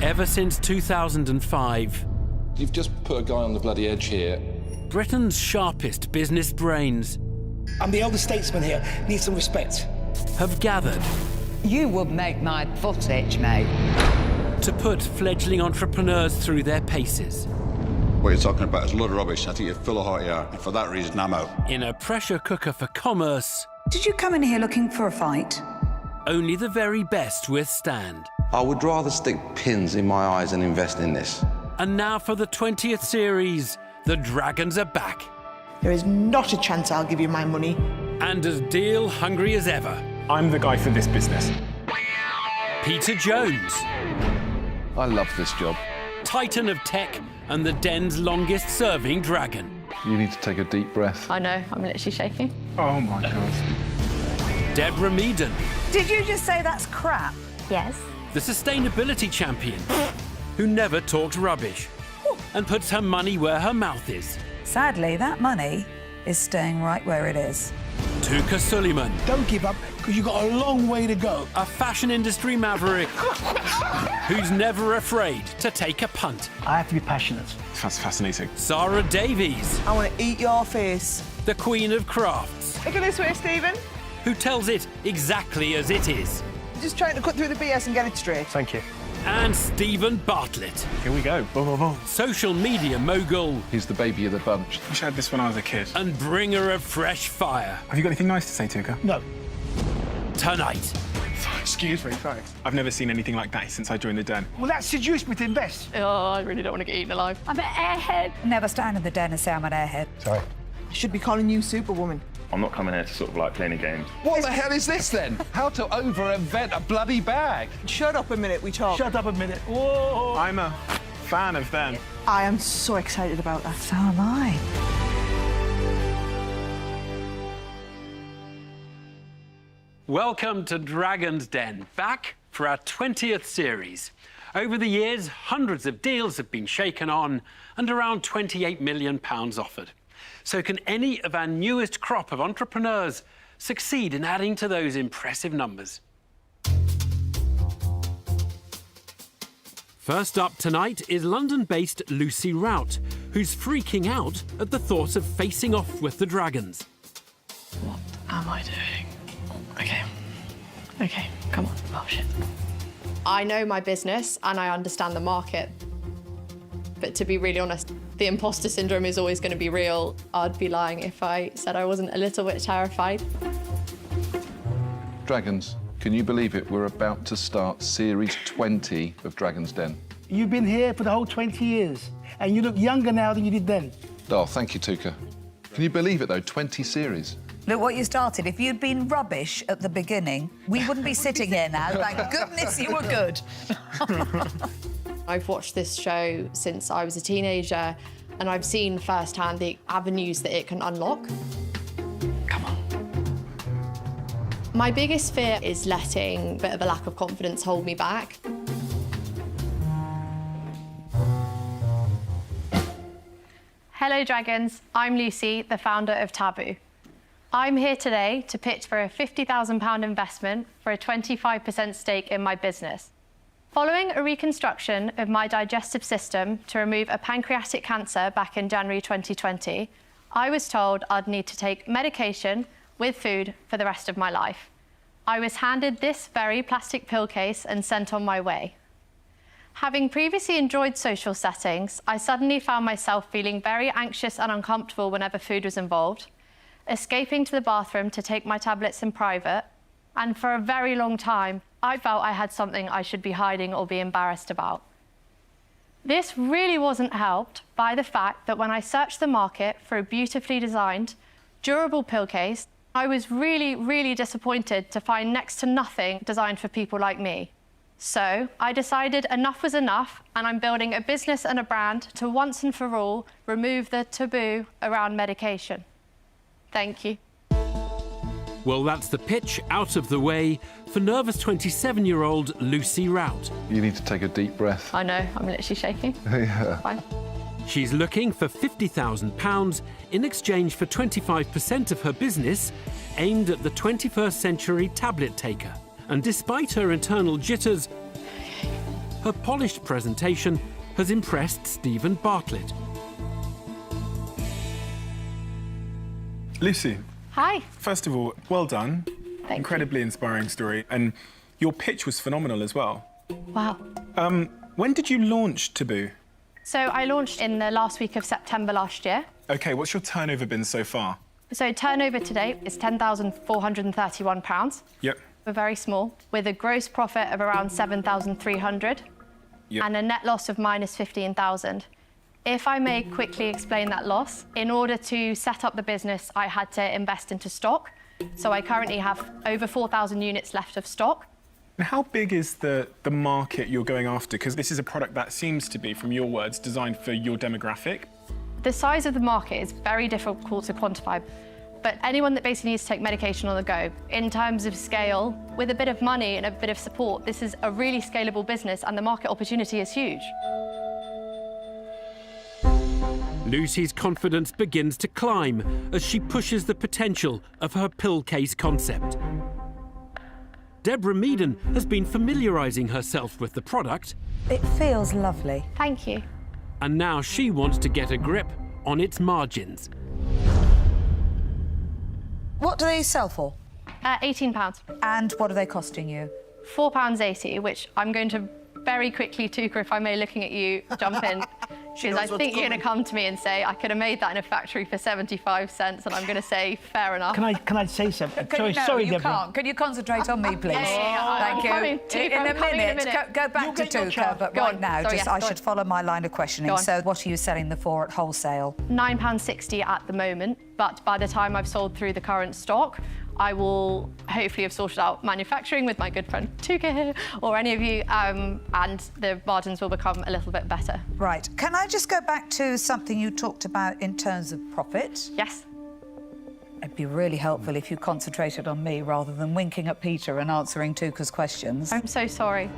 Ever since 2005, You've just put a guy on the bloody edge here. Britain's sharpest business brains I'm the elder statesman here. Need some respect. have gathered You would make my foot itch, mate. to put fledgling entrepreneurs through their paces What you're talking about is a load of rubbish. I think you're full of hot air, and for that reason, I'm out. in a pressure cooker for commerce. Did you come in here looking for a fight? Only the very best withstand. I would rather stick pins in my eyes and invest in this. And now for the 20th series, the Dragons are back. There is not a chance I'll give you my money. And as deal hungry as ever. I'm the guy for this business. Peter Jones, I love this job. titan of tech and the den's longest serving dragon. You need to take a deep breath. I know, I'm literally shaking. Oh my God. Deborah Meaden, Did you just say that's crap? Yes. the sustainability champion, who never talks rubbish and puts her money where her mouth is. Sadly, that money is staying right where it is. Tuka Suleiman, Don't give up, because you've got a long way to go. a fashion industry maverick who's never afraid to take a punt. I have to be passionate. That's fascinating. Sarah Davies, I want to eat your face. the queen of crafts, Look at this way, Stephen. who tells it exactly as it is. Just trying to cut through the BS and get it straight. Thank you. And Stephen Bartlett, Here we go. Boom, boom, boom. social media mogul He's the baby of the bunch. Wish I had this when I was a kid. and bringer of fresh fire. Have you got anything nice to say, Tuka? No. Tonight, Excuse me, thanks. I've never seen anything like that since I joined the den. Well, that seduced me to invest. Oh, I really don't want to get eaten alive. I'm an airhead. Never stand in the den and say I'm an airhead. Sorry. I should be calling you Superwoman. I'm not coming here to sort of like play any games. What the hell is this then? How to over-invent a bloody bag? Shut up a minute, we talk. Shut up a minute. Whoa. I'm a fan of them. I am so excited about that. So am I. welcome to Dragon's Den, back for our 20th series. Over the years, hundreds of deals have been shaken on and around £28 million offered. So can any of our newest crop of entrepreneurs succeed in adding to those impressive numbers? First up tonight is London-based Lucy Rout, who's freaking out at the thought of facing off with the Dragons. What am I doing? Okay, come on. Oh, shit. I know my business and I understand the market. But to be really honest, the imposter syndrome is always going to be real. I'd be lying if I said I wasn't a little bit terrified. Dragons, can you believe it? We're about to start series 20 of Dragon's Den. You've been here for the whole 20 years, and you look younger now than you did then. Oh, thank you, Tuka. Can you believe it, though? 20 series. Look what you started. If you'd been rubbish at the beginning, we wouldn't be sitting here now. Thank goodness you were good. I've watched this show since I was a teenager and I've seen firsthand the avenues that it can unlock. Come on. My biggest fear is letting a bit of a lack of confidence hold me back. Hello Dragons, I'm Lucy, the founder of Taboo. I'm here today to pitch for a £50,000 investment for a 25% stake in my business. Following a reconstruction of my digestive system to remove a pancreatic cancer back in January 2020, I was told I'd need to take medication with food for the rest of my life. I was handed this very plastic pill case and sent on my way. Having previously enjoyed social settings, I suddenly found myself feeling very anxious and uncomfortable whenever food was involved, escaping to the bathroom to take my tablets in private, and for a very long time, I felt I had something I should be hiding or be embarrassed about. This really wasn't helped by the fact that when I searched the market for a beautifully designed, durable pill case, I was really disappointed to find next to nothing designed for people like me. So I decided enough was enough, and I'm building a business and a brand to once and for all remove the taboo around medication. Thank you. Well, that's the pitch out of the way for nervous 27-year-old Lucy Rout. You need to take a deep breath. I know, I'm literally shaking. Yeah. Fine. She's looking for £50,000 in exchange for 25% of her business aimed at the 21st century tablet taker. And despite her internal jitters, her polished presentation has impressed Stephen Bartlett. Lucy, Hi. first of all, well done. Thank Incredibly inspiring story. And your pitch was phenomenal as well. Wow. When did you launch Taboo? So I launched in the last week of September last year. OK, what's your turnover been so far? So turnover today is £10,431. Yep. We're very small, with a gross profit of around 7,300 Yep. and a net loss of minus 15,000. If I may quickly explain that loss, in order to set up the business, I had to invest into stock. So I currently have over 4,000 units left of stock. And how big is the market you're going after? Because this is a product that seems to be, from your words, designed for your demographic. The size of the market is very difficult to quantify, but anyone that basically needs to take medication on the go, in terms of scale, with a bit of money and a bit of support, this is a really scalable business and the market opportunity is huge. Lucy's confidence begins to climb as she pushes the potential of her pill case concept. Deborah Meaden has been familiarising herself with the product. It feels lovely. Thank you. And now she wants to get a grip on its margins. What do they sell for? £18. And what are they costing you? £4.80, which I'm going to very quickly, Tuka, if I may, looking at you, jump in. Because I think you're going to come to me and say, I could have made that in a factory for 75 cents, and I'm going to say, fair enough. Can I say something? Sorry, you Deborah. can't. Can you concentrate on me, please? Thank you. Coming, Tuka, in a I'm coming minute. in a minute. Go back to Tuka, but right now, I should follow my line of questioning. So what are you selling them for at wholesale? £9.60 at the moment, but by the time I've sold through the current stock, I will hopefully have sorted out manufacturing with my good friend Tuka here, or any of you, and the margins will become a little bit better. Right. Can I just go back to something you talked about in terms of profit? Yes. It'd be really helpful if you concentrated on me rather than winking at Peter and answering Tuka's questions. I'm so sorry.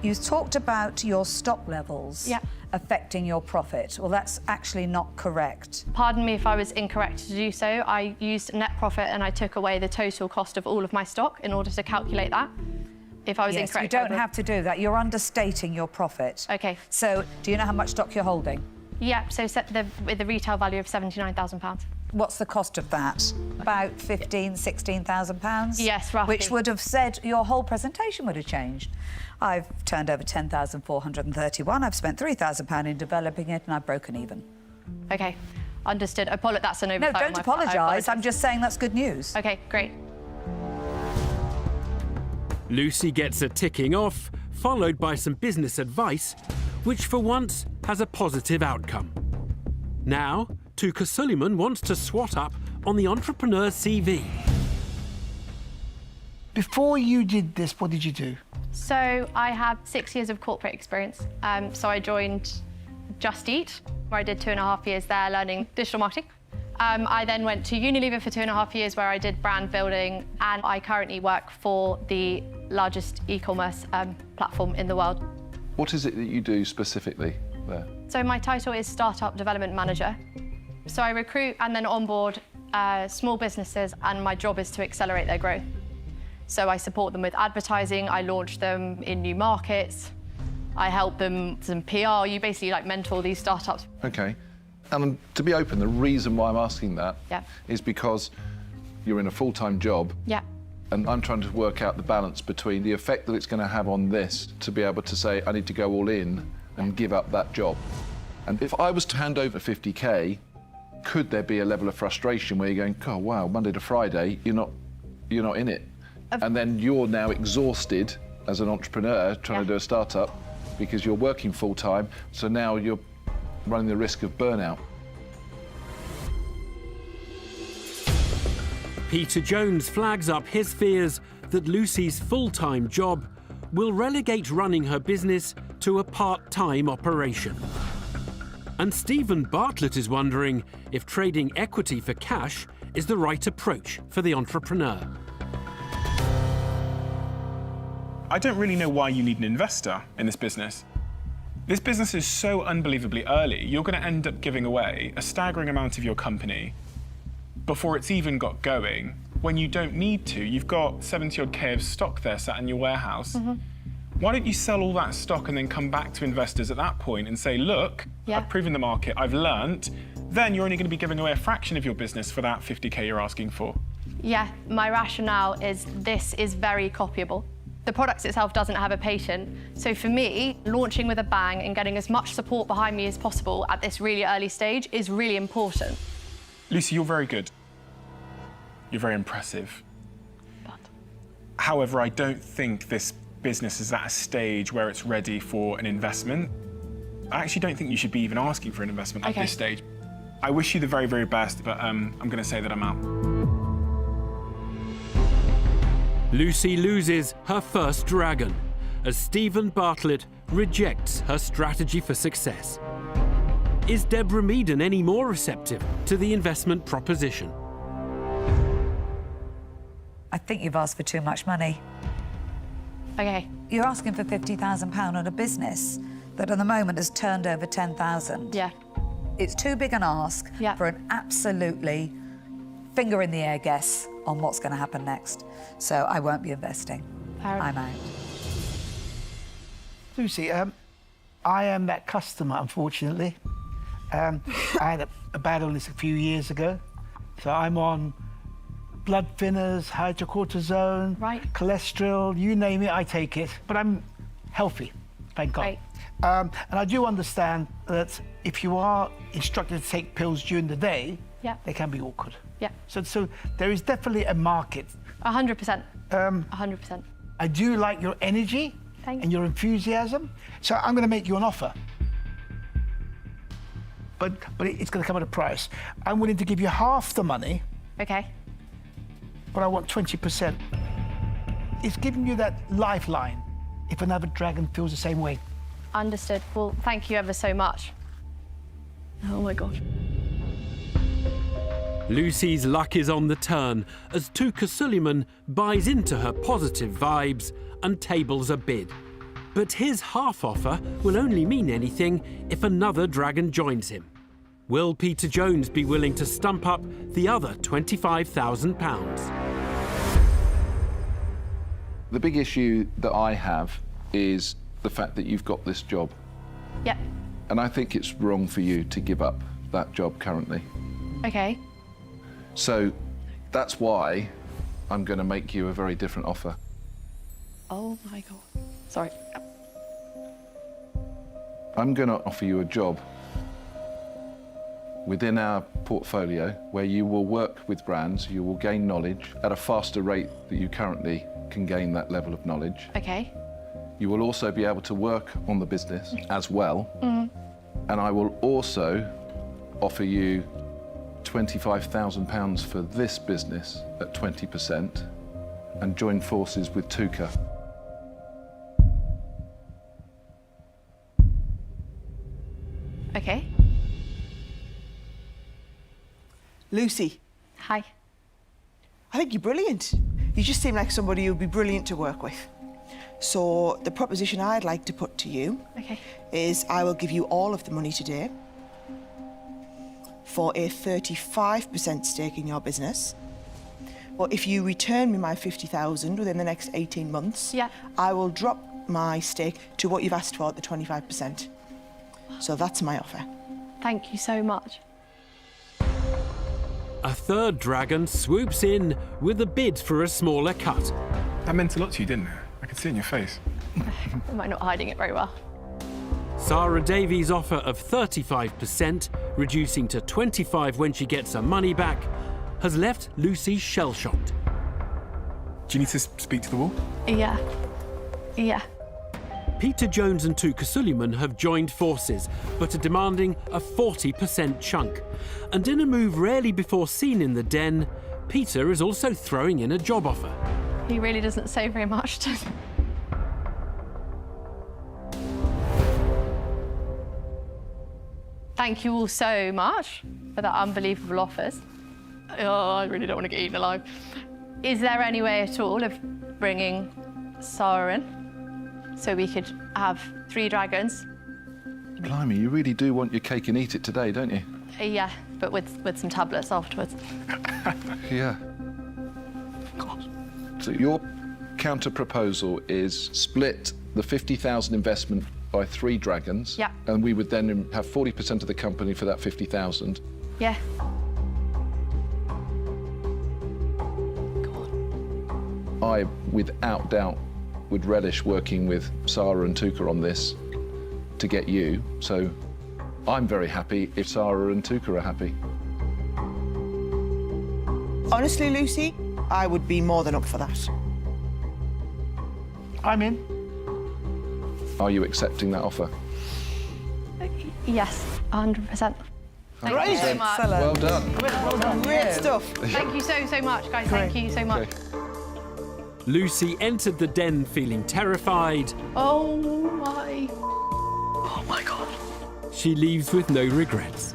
You talked about your stock levels affecting your profit. Well, that's actually not correct. Pardon me if I was incorrect to do so. I used net profit and I took away the total cost of all of my stock in order to calculate that. If I was incorrect... you don't have to do that. You're understating your profit. OK. So, do you know how much stock you're holding? Yeah, so with the retail value of £79,000. What's the cost of that? About £15,000, £16,000? Yes, roughly. Which would have said your whole presentation would have changed. I've turned over 10,431. I've spent £3,000 in developing it, and I've broken even. OK, understood. That's an oversight. No, don't apologise. I'm just saying that's good news. OK, great. Lucy gets a ticking off, followed by some business advice, which for once has a positive outcome. Now, Tuka Suleiman wants to swat up on the entrepreneur's CV. Before you did this, what did you do? So I have 6 years of corporate experience. So I joined Just Eat, where I did 2.5 years there learning digital marketing. I then went to Unilever for 2.5 years, where I did brand building, and I currently work for the largest e-commerce platform in the world. What is it that you do specifically there? So my title is Startup Development Manager. So I recruit and then onboard small businesses, and my job is to accelerate their growth. So I support them with advertising, I launch them in new markets, I help them with some PR. You basically mentor these startups. OK. And to be open, the reason why I'm asking that is because you're in a full-time job. Yeah. And I'm trying to work out the balance between the effect that it's going to have on this to be able to say, I need to go all in and give up that job. And if I was to hand over 50K, could there be a level of frustration where you're going, oh, wow, Monday to Friday, you're not in it. And then you're now exhausted as an entrepreneur trying to do a startup because you're working full-time, so now you're running the risk of burnout. Peter Jones flags up his fears that Lucy's full-time job will relegate running her business to a part-time operation. And Stephen Bartlett is wondering if trading equity for cash is the right approach for the entrepreneur. I don't really know why you need an investor in this business. This business is so unbelievably early. You're going to end up giving away a staggering amount of your company before it's even got going, when you don't need to. You've got 70-odd K of stock there sat in your warehouse. Why don't you sell all that stock and then come back to investors at that point and say, look, I've proven the market, I've learnt, then you're only going to be giving away a fraction of your business for that 50k you're asking for. Yeah, my rationale is this is very copyable. The product itself doesn't have a patent. So for me, launching with a bang and getting as much support behind me as possible at this really early stage is really important. Lucy, you're very good. You're very impressive. However, I don't think this business is at a stage where it's ready for an investment. I actually don't think you should be even asking for an investment at this stage. I wish you the very, very best, but I'm going to say that I'm out. Lucy loses her first dragon as Stephen Bartlett rejects her strategy for success. Is Deborah Meaden any more receptive to the investment proposition? I think you've asked for too much money. Okay. You're asking for £50,000 on a business that at the moment has turned over 10,000. Yeah. It's too big an ask for an absolutely finger in the air guess on what's going to happen next. So I won't be investing. I'm out. Lucy, I am that customer, unfortunately. I had a bad illness a few years ago, so I'm on blood thinners, hydrocortisone, cholesterol, you name it, I take it. But I'm healthy, thank God. And I do understand that if you are instructed to take pills during the day, they can be awkward. Yeah. So there is definitely a market. 100%. 100%. I do like your energy and your enthusiasm, so I'm going to make you an offer. But it's going to come at a price. I'm willing to give you half the money. Okay. But I want 20%. It's giving you that lifeline if another dragon feels the same way. Understood. Well, thank you ever so much. Oh my God. Lucy's luck is on the turn as Tuka Suleiman buys into her positive vibes and tables a bid. But his half offer will only mean anything if another dragon joins him. Will Peter Jones be willing to stump up the other £25,000? The big issue that I have is the fact that you've got this job. Yep. And I think it's wrong for you to give up that job currently. Okay. So that's why I'm going to make you a very different offer. Oh my God. Sorry. I'm going to offer you a job within our portfolio where you will work with brands, you will gain knowledge at a faster rate that you currently can gain that level of knowledge. Okay. You will also be able to work on the business as well. And I will also offer you £25,000 for this business at 20% and join forces with Tuka. Okay. Lucy. Hi. I think you're brilliant. You just seem like somebody who'd be brilliant to work with. So the proposition I'd like to put to you is I will give you all of the money today for a 35% stake in your business. But if you return me my 50,000 within the next 18 months, I will drop my stake to what you've asked for at the 25%. So that's my offer. Thank you so much. A third dragon swoops in with a bid for a smaller cut. That meant a lot to you, didn't it? I could see it in your face. Am I not hiding it very well? Sarah Davies' offer of 35%, reducing to 25% when she gets her money back, has left Lucy shell-shocked. Do you need to speak to the wall? Yeah. Yeah. Peter Jones and Tuka Suleiman have joined forces, but are demanding a 40% chunk. And in a move rarely before seen in the den, Peter is also throwing in a job offer. He really doesn't say very much, does he? Thank you all so much for that unbelievable offers. Oh, I really don't want to get eaten alive. Is there any way at all of bringing Sarah in so we could have 3 dragons? Blimey, you really do want your cake and eat it today, don't you? Yeah, but with some tablets afterwards. Yeah. So your counter proposal is split the 50,000 investment by 3 dragons. Yeah. And we would then have 40% of the company for that 50,000. Yeah. I, without doubt, would relish working with Sarah and Tuka on this to get you. So I'm very happy if Sarah and Tuka are happy. Honestly, Lucy, I would be more than up for that. I'm in. Are you accepting that offer? Yes, 100%. Thank you so much. Well done. Well done. Great stuff. Thank you so much, guys. Thank you so much. Lucy entered the den feeling terrified. Oh my God. She leaves with no regrets.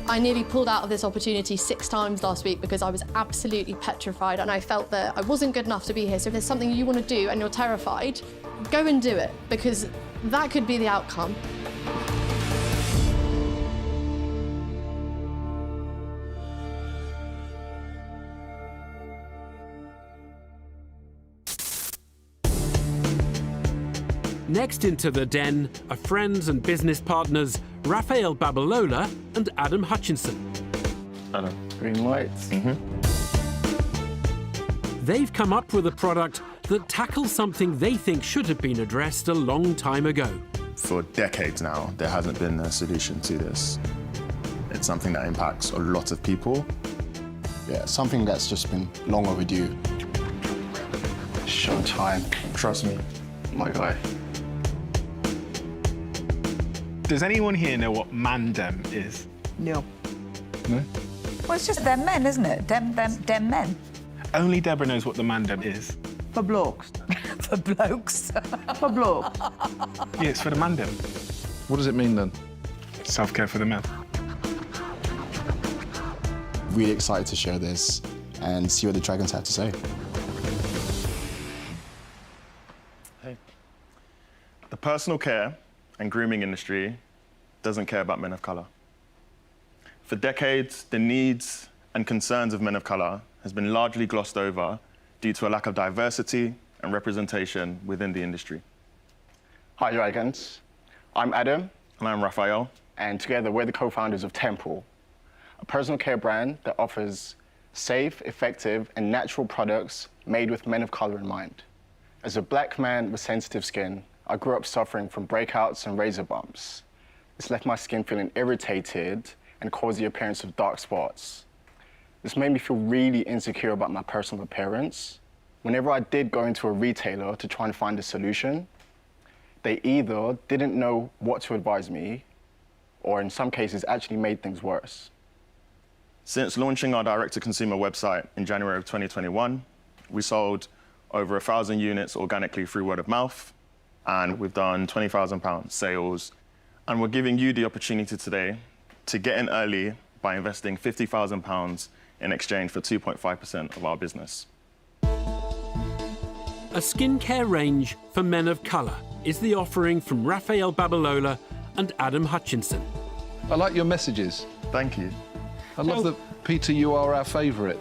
I nearly pulled out of this opportunity 6 times last week because I was absolutely petrified and I felt that I wasn't good enough to be here. So if there's something you want to do and you're terrified, go and do it, because that could be the outcome. Next into the den are friends and business partners Raphael Babalola and Adam Hutchinson. Adam. Green lights. They've come up with a product that tackles something they think should have been addressed a long time ago. For decades now, there hasn't been a solution to this. It's something that impacts a lot of people. Yeah, something that's just been long overdue. Showtime. Trust me, my guy. Does anyone here know what mandem is? No. No? Well, it's just them men, isn't it? Dem men. Only Deborah knows what the mandem is. For blokes. For blokes. For blokes. Yeah, it's for the mandem. What does it mean then? Self-care for the men. Really excited to share this and see what the dragons have to say. Hey. The personal care and grooming industry doesn't care about men of colour. For decades, the needs and concerns of men of colour has been largely glossed over due to a lack of diversity and representation within the industry. Hi, dragons. I'm Adam. And I'm Raphael. And together we're the co-founders of Temple, a personal care brand that offers safe, effective, and natural products made with men of colour in mind. As a black man with sensitive skin, I grew up suffering from breakouts and razor bumps. This left my skin feeling irritated and caused the appearance of dark spots. This made me feel really insecure about my personal appearance. Whenever I did go into a retailer to try and find a solution, they either didn't know what to advise me, or in some cases actually made things worse. Since launching our direct-to-consumer website in January of 2021, we sold over 1,000 units organically through word of mouth, and we've done £20,000 sales. And we're giving you the opportunity today to get in early by investing £50,000 in exchange for 2.5% of our business. A skincare range for men of colour is the offering from Raphael Babalola and Adam Hutchinson. I like your messages. Thank you. I love that, Peter, you are our favourite.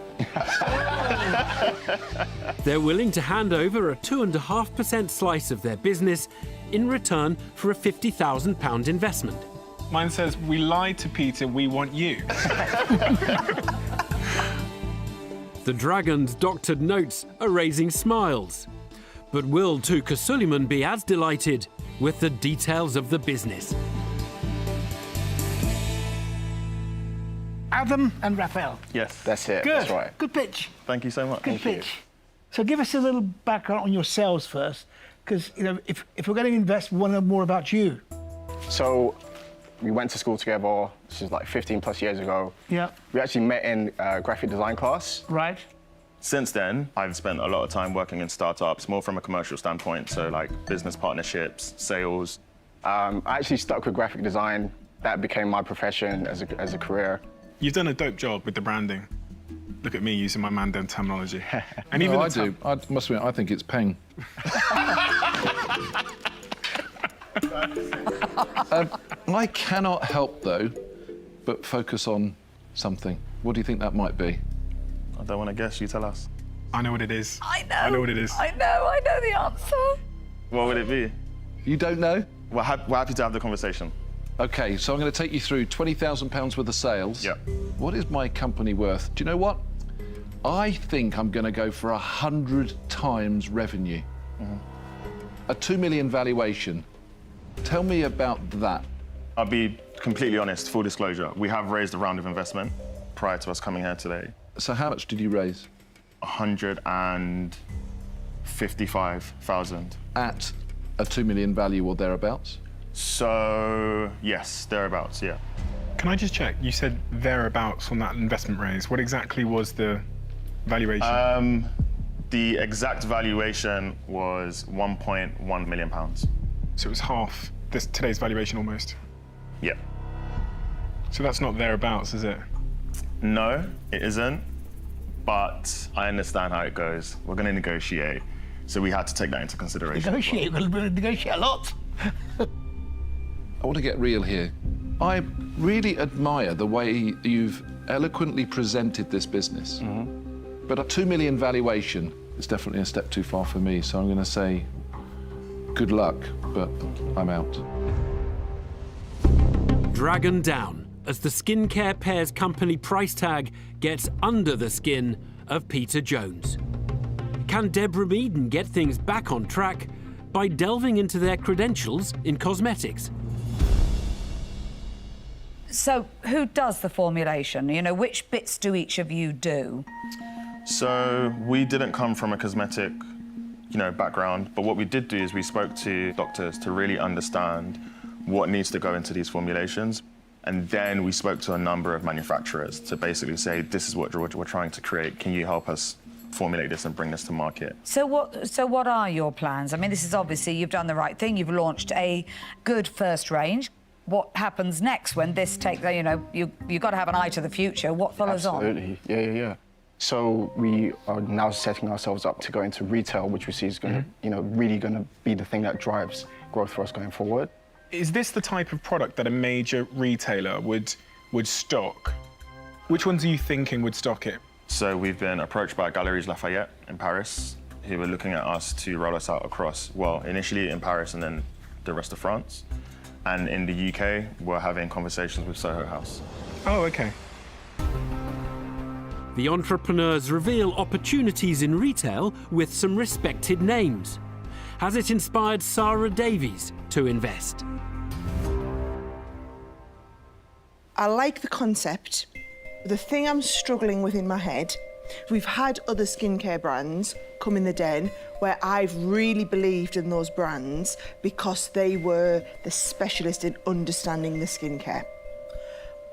They're willing to hand over a 2.5% slice of their business in return for a £50,000 investment. Mine says, we lied to Peter, we want you. The Dragon's doctored notes are raising smiles. But will Tuka Suleiman be as delighted with the details of the business? Adam and Raphael. Yes. That's it. Good. That's right. Good pitch. Thank you so much. Good pitch. So give us a little background on yourselves first, because if we're going to invest, we want to know more about you. So we went to school together. This is like 15 plus years ago. Yeah. We actually met in graphic design class. Right. Since then, I've spent a lot of time working in startups, more from a commercial standpoint, so like business partnerships, sales. I actually stuck with graphic design. That became my profession as a career. You've done a dope job with the branding. Look at me using my mandem terminology. And even I do. I must admit, I think it's peng. I cannot help, though, but focus on something. What do you think that might be? I don't want to guess, you tell us. I know what it is. I know. I know what it is. I know the answer. What would it be? You don't know? We're happy to have the conversation. OK, so I'm going to take you through £20,000 worth of sales. Yep. What is my company worth? Do you know what? I think I'm going to go for 100 times revenue. A 2 million valuation. Tell me about that. I'll be completely honest, full disclosure. We have raised a round of investment prior to us coming here today. So how much did you raise? 155,000. At a 2 million value or thereabouts? So, yes, thereabouts, yeah. Can I just check? You said thereabouts on that investment raise. What exactly was the valuation? The exact valuation was £1.1 million. So it was half today's valuation almost? Yeah. So that's not thereabouts, is it? No, it isn't. But I understand how it goes. We're going to negotiate. So we had to take that into consideration. Negotiate? We'll negotiate a lot. I want to get real here. I really admire the way you've eloquently presented this business. But a 2 million valuation is definitely a step too far for me, so I'm going to say good luck, but I'm out. Dragon down as the skincare pair's company price tag gets under the skin of Peter Jones. Can Deborah Meaden get things back on track by delving into their credentials in cosmetics? So who does the formulation? You know, which bits do each of you do? So we didn't come from a cosmetic, background, but what we did do is we spoke to doctors to really understand what needs to go into these formulations. And then we spoke to a number of manufacturers to basically say, this is what we're trying to create. Can you help us formulate this and bring this to market? So what are your plans? I mean, this is obviously, you've done the right thing. You've launched a good first range. What happens next when this takes, you've got to have an eye to the future. What follows on? Absolutely, yeah. So we are now setting ourselves up to go into retail, which we see is going to, really going to be the thing that drives growth for us going forward. Is this the type of product that a major retailer would stock? Which ones are you thinking would stock it? So we've been approached by Galeries Lafayette in Paris, who were looking at us to roll us out across, well, initially in Paris and then the rest of France. And in the UK, we're having conversations with Soho House. Oh, OK. The entrepreneurs reveal opportunities in retail with some respected names. Has it inspired Sarah Davies to invest? I like the concept. The thing I'm struggling with in my head, we've had other skincare brands come in the den where I've really believed in those brands because they were the specialist in understanding the skincare.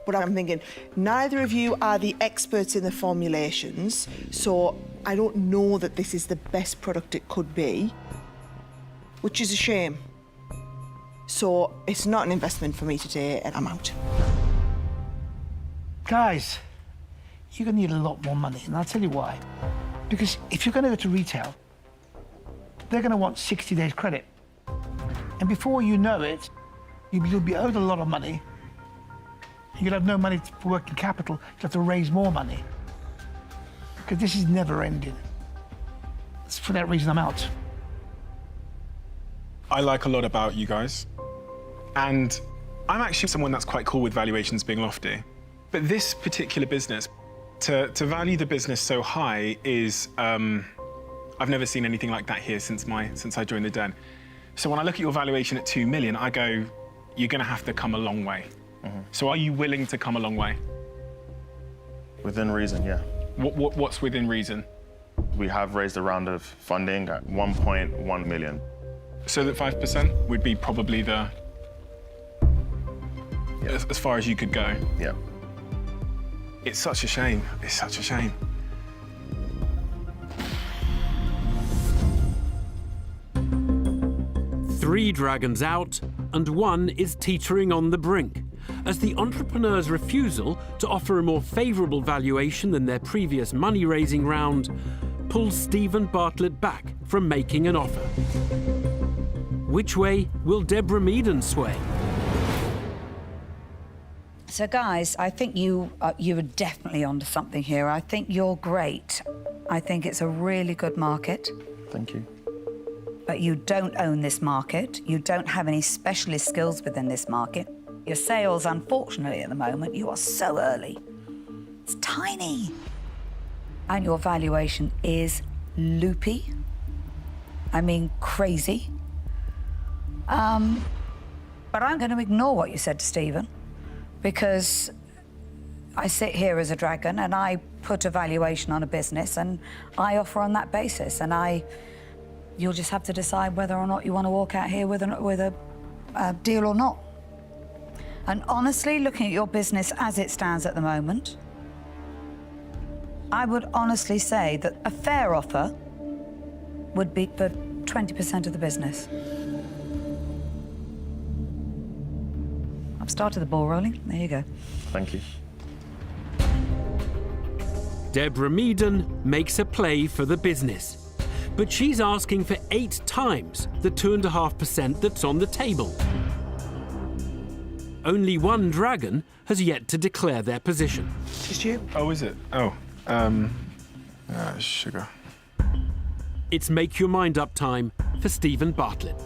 But I'm thinking, neither of you are the experts in the formulations, so I don't know that this is the best product it could be, which is a shame. So it's not an investment for me today, and I'm out. Guys, you're going to need a lot more money, and I'll tell you why. Because if you're going to go to retail, they're going to want 60 days credit. And before you know it, you'll be owed a lot of money. You'll have no money for working capital. You'll have to raise more money. Because this is never ending. For that reason, I'm out. I like a lot about you guys. And I'm actually someone that's quite cool with valuations being lofty. But this particular business, to value the business so high is, I've never seen anything like that here since I joined the den. So when I look at your valuation at 2 million, I go, you're going to have to come a long way. So are you willing to come a long way? Within reason, yeah. What's within reason? We have raised a round of funding at 1.1 million. So that 5% would be probably the, as far as you could go? Yeah. It's such a shame. It's such a shame. Three dragons out, and one is teetering on the brink, as the entrepreneur's refusal to offer a more favourable valuation than their previous money-raising round pulls Stephen Bartlett back from making an offer. Which way will Deborah Meaden sway? So, guys, I think you are definitely onto something here. I think you're great I think it's a really good market. Thank you. But you don't own this market. You don't have any specialist skills within this market. Your sales, unfortunately, at the moment, you are so early. It's tiny. And your valuation is loopy. I mean, crazy. But I'm going to ignore what you said to Stephen, because I sit here as a dragon and I put a valuation on a business and I offer on that basis, and you'll just have to decide whether or not you want to walk out here with a deal or not. And honestly, looking at your business as it stands at the moment, I would honestly say that a fair offer would be for 20% of the business. I've started the ball rolling. There you go. Thank you. Deborah Meaden makes a play for the business, but she's asking for 8 times the 2.5% that's on the table. Only one dragon has yet to declare their position. Just you? Oh, is it? Oh, sugar. It's make your mind up time for Stephen Bartlett.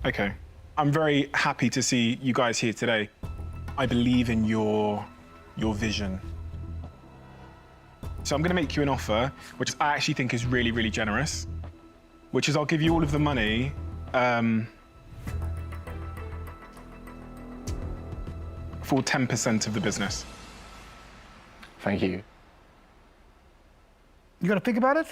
Okay. I'm very happy to see you guys here today. I believe in your vision. So I'm going to make you an offer, which I actually think is really, really generous, which is I'll give you all of the money for 10% of the business. Thank you. You got to think about it?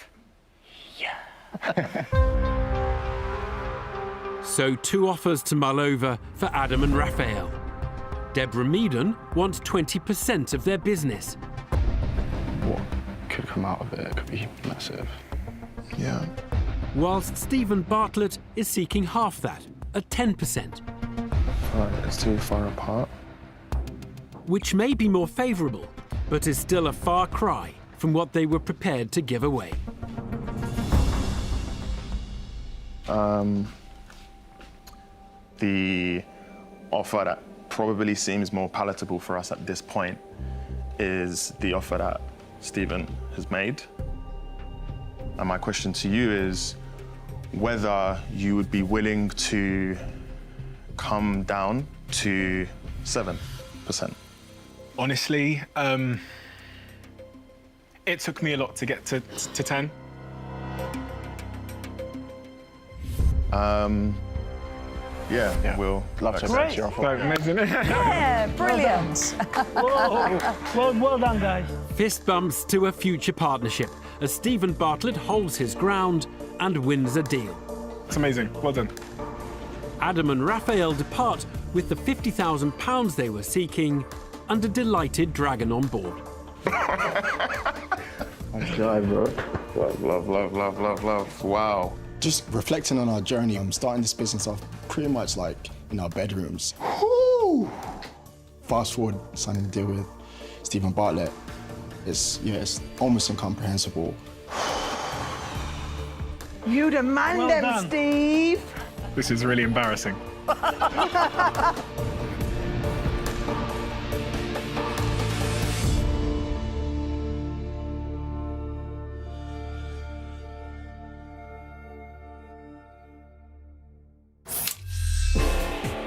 So 2 offers to mull over for Adam and Raphael. Deborah Meaden wants 20% of their business. What could come out of it could be massive. Yeah. Whilst Stephen Bartlett is seeking half that, at 10%. It's too far apart. Which may be more favourable, but is still a far cry from what they were prepared to give away. The offer that probably seems more palatable for us at this point is the offer that Stephen has made. And my question to you is whether you would be willing to come down to 7%. Honestly, it took me a lot to get to 10. Yeah, we'll love to accept your offer. Amazing. Yeah, brilliant. Whoa. Well done, guys. Fist bumps to a future partnership as Stephen Bartlett holds his ground and wins a deal. It's amazing. Well done. Adam and Raphael depart with the £50,000 they were seeking and a delighted dragon on board. Nice job, bro. Love. Wow. Just reflecting on our journey, I'm starting this business off pretty much like in our bedrooms. Woo! Fast forward, something to deal with Stephen Bartlett. It's almost incomprehensible. You demand Well them, done. Steve. This is really embarrassing.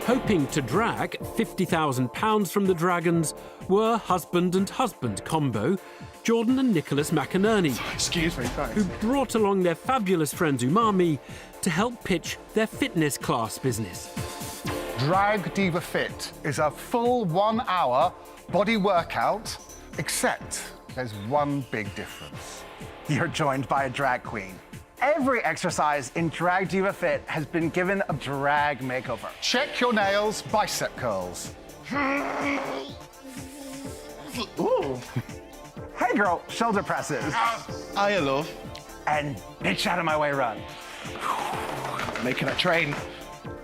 Hoping to drag £50,000 from the Dragons were husband and husband combo, Jordan and Nicholas McInerney. Excuse me, thanks. Who brought along their fabulous friend Umami to help pitch their fitness class business. Drag Diva Fit is a full 1-hour body workout, except there's one big difference. You're joined by a drag queen. Every exercise in Drag Diva Fit has been given a drag makeover. Check your nails, bicep curls. Ooh. Hey girl, shoulder presses. Hiya, love. And bitch out of my way run. Making a train.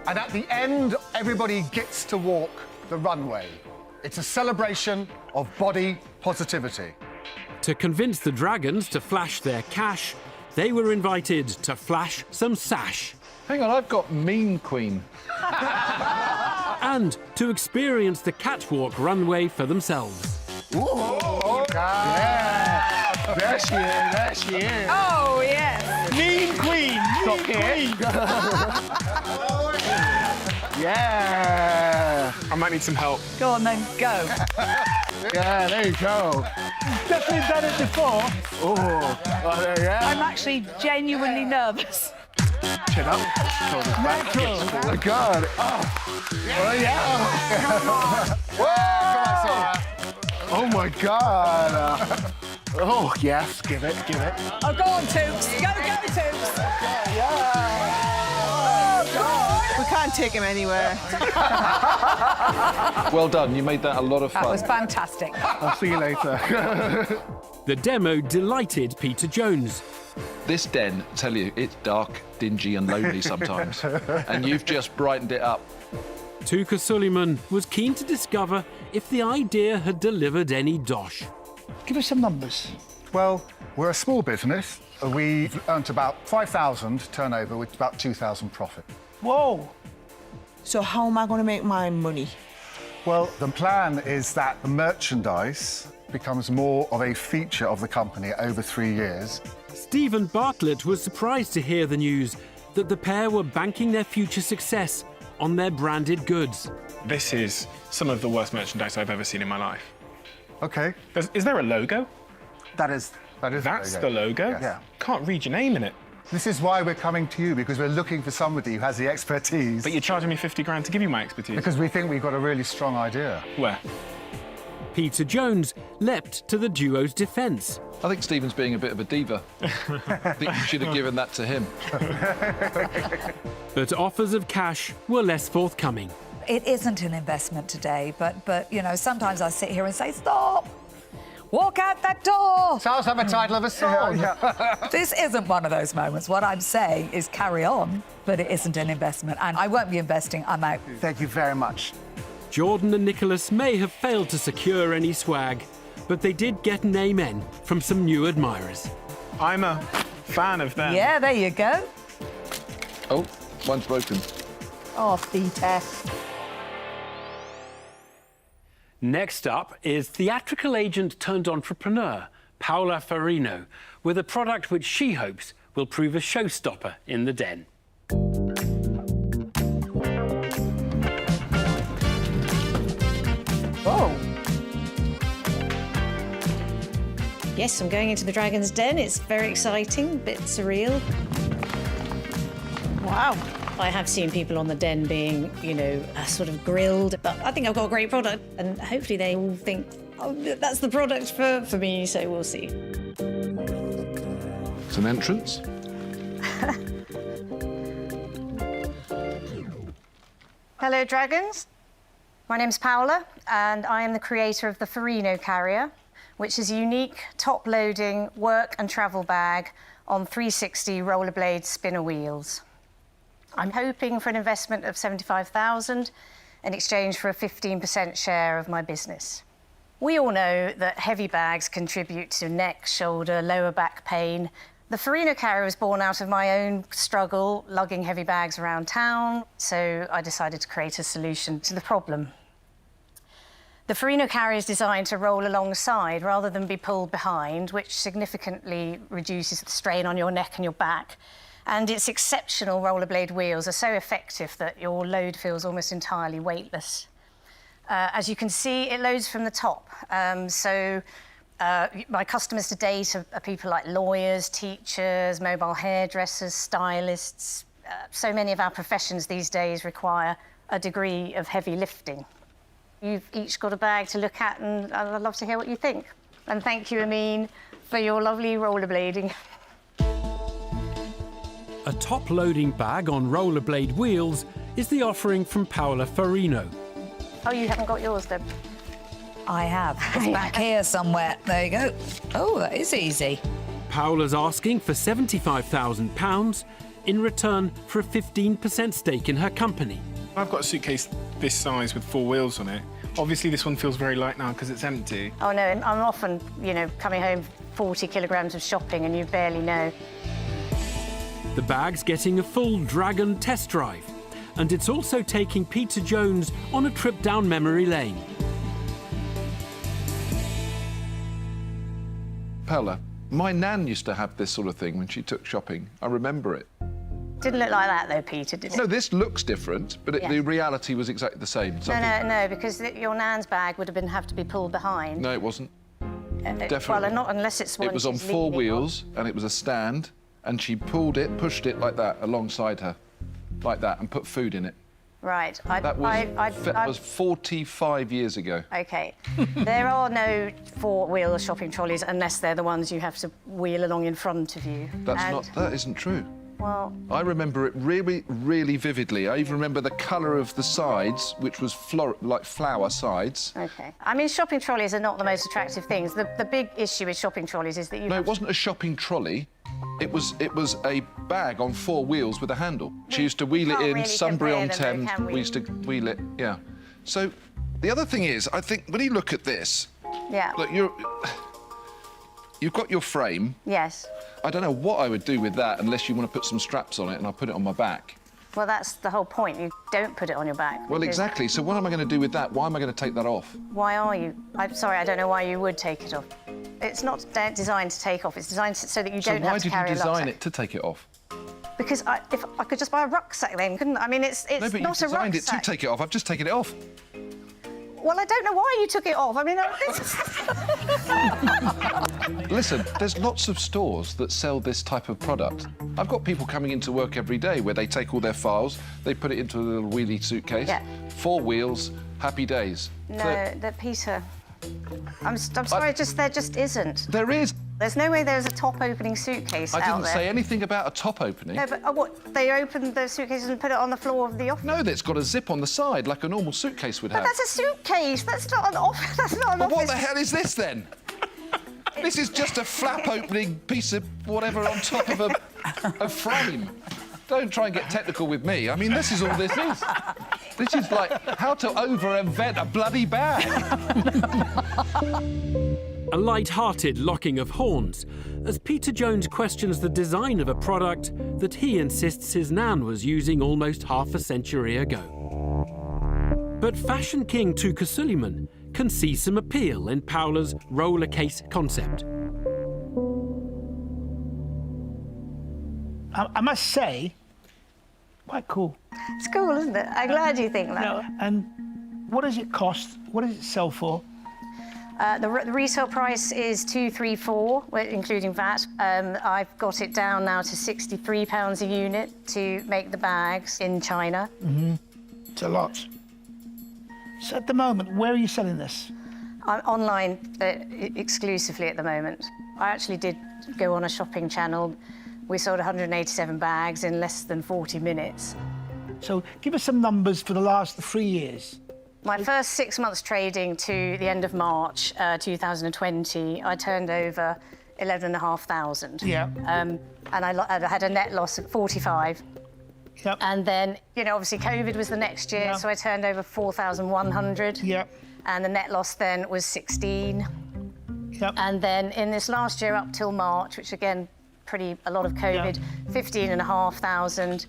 And at the end, everybody gets to walk the runway. It's a celebration of body positivity. To convince the Dragons to flash their cash, they were invited to flash some sash. Hang on, I've got Mean Queen. And to experience the catwalk runway for themselves. Ooh, yeah. There she is, there she is. Oh, yes. Mean queen! Stop here. Yeah. I might need some help. Go on then, go. Yeah, there you go. Definitely done it before. Oh, yeah. I'm actually genuinely nervous. Chin up, shoulders back. Oh my God. Oh, yeah. Whoa! Oh my God. Oh, yes, give it, give it. Oh, go on, Toops. Go, Toops. We can't take him anywhere. Well done, you made that a lot of fun. That was fantastic. I'll see you later. The demo delighted Peter Jones. This den, I tell you, it's dark, dingy and lonely sometimes. And you've just brightened it up. Tuka Suleiman was keen to discover if the idea had delivered any dosh. Give us some numbers. Well, we're a small business. We've earned about 5,000 turnover with about 2,000 profit. Whoa. So how am I going to make my money? Well, the plan is that the merchandise becomes more of a feature of the company over 3 years. Stephen Bartlett was surprised to hear the news that the pair were banking their future success on their branded goods. This is some of the worst merchandise I've ever seen in my life. OK. Is there a logo? That's the logo? Yeah. Can't read your name in it. This is why we're coming to you, because we're looking for somebody who has the expertise. But you're charging me 50 grand to give you my expertise. Because we think we've got a really strong idea. Where? Peter Jones leapt to the duo's defence. I think Stephen's being a bit of a diva. I think you should have given that to him. But offers of cash were less forthcoming. It isn't an investment today, but you know, sometimes I sit here and say, stop! Walk out that door! Sounds like the title of a song. This isn't one of those moments. What I'm saying is carry on, but it isn't an investment. And I won't be investing, I'm out. Thank you very much. Jordan and Nicholas may have failed to secure any swag, but they did get an amen from some new admirers. I'm a fan of them. Yeah, there you go. Oh, one's broken. Oh, Peter. Next up is theatrical agent turned entrepreneur, Paola Farino, with a product which she hopes will prove a showstopper in the den. Whoa. Yes, I'm going into the Dragon's Den. It's very exciting, a bit surreal. Wow. I have seen people on the Den being, you know, sort of grilled, but I think I've got a great product, and hopefully they all think, oh, that's the product for me, so we'll see. It's an entrance. Hello, Dragons. My name's Paola, and I am the creator of the Farino carrier, which is a unique top-loading work and travel bag on 360 rollerblade spinner wheels. I'm hoping for an investment of $75,000 in exchange for a 15% share of my business. We all know that heavy bags contribute to neck, shoulder, lower back pain. The Farino carrier was born out of my own struggle lugging heavy bags around town, so I decided to create a solution to the problem. The Farino carrier is designed to roll alongside rather than be pulled behind, which significantly reduces the strain on your neck and your back. And its exceptional rollerblade wheels are so effective that your load feels almost entirely weightless. As you can see, it loads from the top. My customers to date are people like lawyers, teachers, mobile hairdressers, stylists. So many of our professions these days require a degree of heavy lifting. You've each got a bag to look at, and I'd love to hear what you think. And thank you, Amin, for your lovely rollerblading. A top-loading bag on rollerblade wheels is the offering from Paola Farino. Oh, you haven't got yours, then? I have. It's back here somewhere. There you go. Oh, that is easy. Paola's asking for £75,000 in return for a 15% stake in her company. I've got a suitcase this size with 4 wheels on it. Obviously, this one feels very light now because it's empty. Oh, no, I'm often, you know, coming home 40 kilograms of shopping and you barely know. The bag's getting a full Dragon test drive, and it's also taking Peter Jones on a trip down memory lane. Paola, My nan used to have this sort of thing when she took shopping. I remember it. Didn't look like that, though, Peter, did it? No, this looks different, but the reality was exactly the same. No, because your nan's bag would have to be pulled behind. No, it wasn't. Definitely. Well, not unless it's one. It was on 4 wheels, and it was a stand, and she pulled it, pushed it like that alongside her, like that, and put food in it. Right. That was 45 years ago. OK. There are no 4-wheel shopping trolleys unless they're the ones you have to wheel along in front of you. That isn't true. Well... I remember it really, really vividly. I even remember the colour of the sides, which was like flower sides. OK. I mean, shopping trolleys are not the most attractive things. The big issue with shopping trolleys is that you... No, it wasn't a shopping trolley. It was a bag on 4 wheels with a handle. She used to wheel it in, really Sunbury-on-Thames. We used to wheel it, yeah. So, the other thing is, I think, when you look at this... Yeah. Look, you've got your frame. Yes. I don't know what I would do with that unless you want to put some straps on it and I put it on my back. Well, that's the whole point. You don't put it on your back. Well, exactly. So what am I going to do with that? Why am I going to take that off? Why are you? I'm sorry, I don't know why you would take it off. It's not designed to take off. It's designed so that you don't have to carry a So why did you rucksack. design it to take it off? Because if I could just buy a rucksack then, couldn't I? I mean, it's no, but not you designed a it to rucksack. take it off. I've just taken it off. Well, I don't know why you took it off. I mean, Listen, there's lots of stores that sell this type of product. I've got people coming into work every day where they take all their files, they put it into a little wheelie suitcase, 4 wheels, happy days. No, Peter, I'm sorry, there just isn't. There is. There's no way there's a top-opening suitcase out there. I didn't say anything about a top opening. No, but what? They opened the suitcases and put it on the floor of the office? No, that's got a zip on the side like a normal suitcase would have. But that's a suitcase. That's not an office. That's not an office. What the hell is this then? This is just a flap-opening piece of whatever on top of a frame. Don't try and get technical with me. I mean, this is all this is. This is like how to over-invent a bloody bag. A light-hearted locking of horns as Peter Jones questions the design of a product that he insists his nan was using almost half a century ago. But fashion king Tuka Suleiman can see some appeal in Paula's roller case concept. I must say, quite cool. It's cool, isn't it? I'm glad you think that. No, and what does it cost? What does it sell for? The retail price is £234, including VAT. I've got it down now to £63 a unit to make the bags in China. It's a lot. So at the moment, where are you selling this? I'm online exclusively at the moment. I actually did go on a shopping channel. We sold 187 bags in less than 40 minutes. So give us some numbers for the last 3 years. My first 6 months trading to the end of March 2020, I turned over 11,500. Yeah. And I had a net loss of 45. Yep. And then, you know, obviously COVID was the next year, so I turned over 4,100. Yep. And the net loss then was 16. Yep. And then in this last year up till March, which again, a lot of COVID, 15,500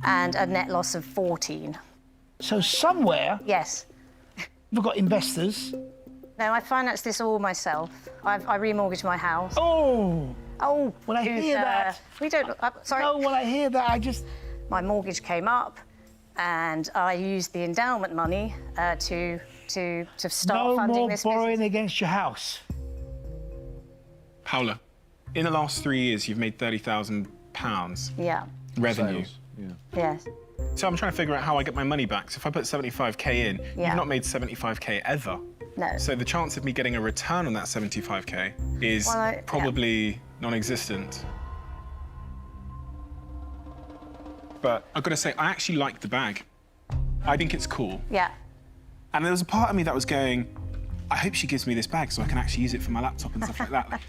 and a net loss of 14. So somewhere... Yes. You've got investors. No, I financed this all myself. I remortgaged my house. Oh! Oh! When I hear that... We don't... sorry. No, when I hear that, I just... My mortgage came up and I used the endowment money to start funding this business. No more borrowing against your house. Paula, in the last 3 years, you've made £30,000 revenue. Sales, yeah. Yes. So I'm trying to figure out how I get my money back. So if I put 75k in, you've not made 75k ever. No. So the chance of me getting a return on that 75k is probably non-existent. But I've got to say, I actually like the bag. I think it's cool. Yeah. And there was a part of me that was going, I hope she gives me this bag so I can actually use it for my laptop and stuff like that.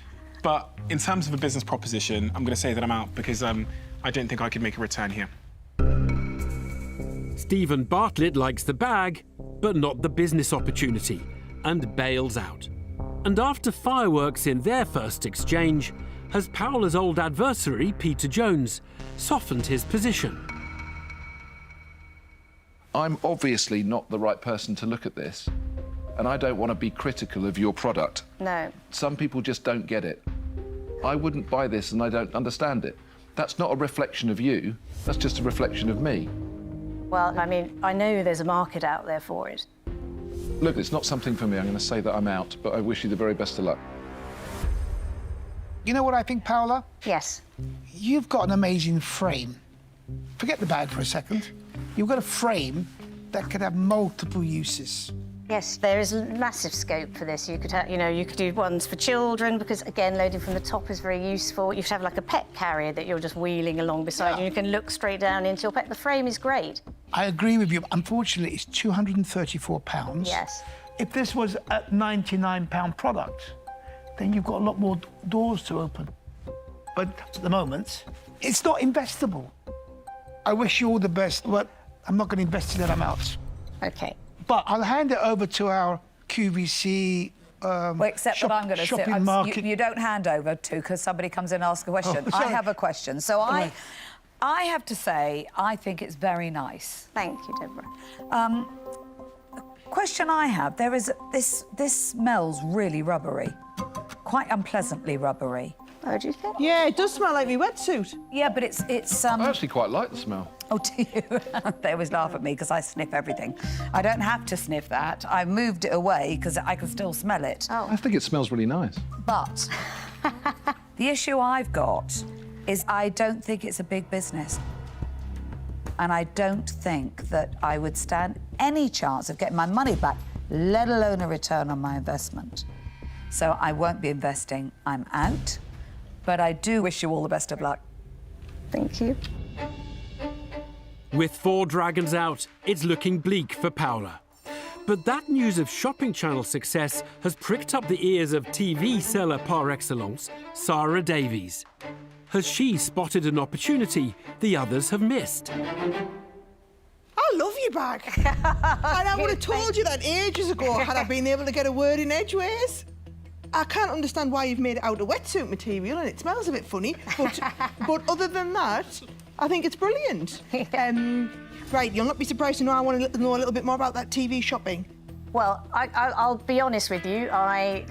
But in terms of a business proposition, I'm going to say that I'm out because I don't think I could make a return here. Stephen Bartlett likes the bag, but not the business opportunity, and bails out. And after fireworks in their first exchange, has Paula's old adversary, Peter Jones, softened his position? I'm obviously not the right person to look at this, and I don't want to be critical of your product. No. Some people just don't get it. I wouldn't buy this and I don't understand it. That's not a reflection of you, that's just a reflection of me. Well, I mean, I know there's a market out there for it. Look, it's not something for me. I'm going to say that I'm out, but I wish you the very best of luck. You know what I think, Paola? Yes. You've got an amazing frame. Forget the bag for a second. You've got a frame that could have multiple uses. Yes, there is massive scope for this. You could have, you could do ones for children because, again, loading from the top is very useful. You should have like a pet carrier that you're just wheeling along beside you. You can look straight down into your pet. The frame is great. I agree with you. Unfortunately, it's £234. Yes. If this was a £99 product, then you've got a lot more doors to open. But at the moment, it's not investable. I wish you all the best, but I'm not going to invest in it. I'm out. OK. But I'll hand it over to our QVC well, except that I'm going to shopping market. You don't hand over to because somebody comes in and asks a question. I have a question. So I have to say, I think it's very nice. Thank you, Deborah. Question I have, there is this smells really rubbery, quite unpleasantly rubbery. Oh, do you think? Yeah, it does smell like my wetsuit. Yeah, but it's I actually quite like the smell. Oh, do you? They always laugh at me because I sniff everything. I don't have to sniff that. I moved it away because I can still smell it. Oh. I think it smells really nice. But the issue I've got is I don't think it's a big business. And I don't think that I would stand any chance of getting my money back, let alone a return on my investment. So I won't be investing. I'm out. But I do wish you all the best of luck. Thank you. With 4 dragons out, it's looking bleak for Paola. But that news of shopping channel success has pricked up the ears of TV seller par excellence, Sarah Davies. Has she spotted an opportunity the others have missed? I love your bag. And I would have told you that ages ago had I been able to get a word in edgeways. I can't understand why you've made it out of wetsuit material and it smells a bit funny, but other than that, I think it's brilliant. Right, you'll not be surprised to know I want to know a little bit more about that TV shopping. Well, I'll be honest with you. I